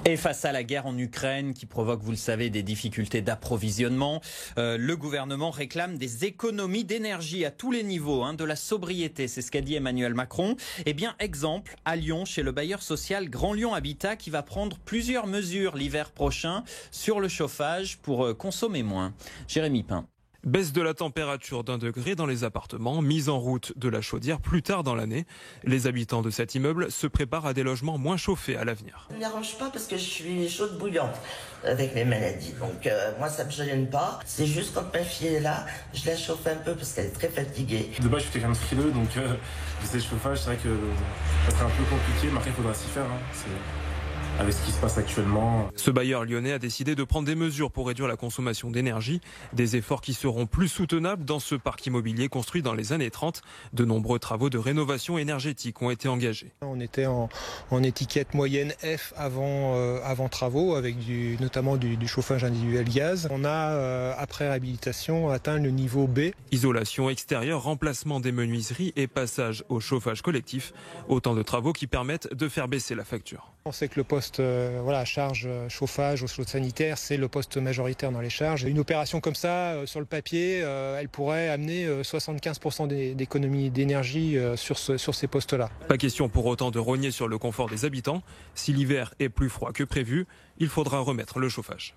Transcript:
Et face à la guerre en Ukraine qui provoque, vous le savez, des difficultés d'approvisionnement, le gouvernement réclame des économies d'énergie à tous les niveaux, de la sobriété, c'est ce qu'a dit Emmanuel Macron. Eh bien, exemple, à Lyon, chez le bailleur social Grand Lyon Habitat qui va prendre plusieurs mesures l'hiver prochain sur le chauffage pour consommer moins. Jérémy Pain. Baisse de la température d'1 degré dans les appartements, mise en route de la chaudière plus tard dans l'année. Les habitants de cet immeuble se préparent à des logements moins chauffés à l'avenir. Ça ne m'arrange pas parce que je suis chaude bouillante avec mes maladies. Donc moi ça me gêne pas. C'est juste quand ma fille est là, je la chauffe un peu parce qu'elle est très fatiguée. De base je suis quelqu'un de frileux donc le chauffage c'est vrai que ça serait un peu compliqué, mais après il faudra s'y faire. Avec ce qui se passe actuellement. Ce bailleur lyonnais a décidé de prendre des mesures pour réduire la consommation d'énergie, des efforts qui seront plus soutenables dans ce parc immobilier construit dans les années 30. De nombreux travaux de rénovation énergétique ont été engagés. On était en étiquette moyenne F avant travaux, avec notamment du chauffage individuel gaz. On a, après réhabilitation, atteint le niveau B. Isolation extérieure, remplacement des menuiseries et passage au chauffage collectif. Autant de travaux qui permettent de faire baisser la facture. On sait que le poste charge chauffage, eau chaude sanitaire, c'est le poste majoritaire dans les charges. Une opération comme ça, sur le papier, elle pourrait amener 75% d'économie d'énergie sur ces postes-là. Pas question pour autant de rogner sur le confort des habitants. Si l'hiver est plus froid que prévu, il faudra remettre le chauffage.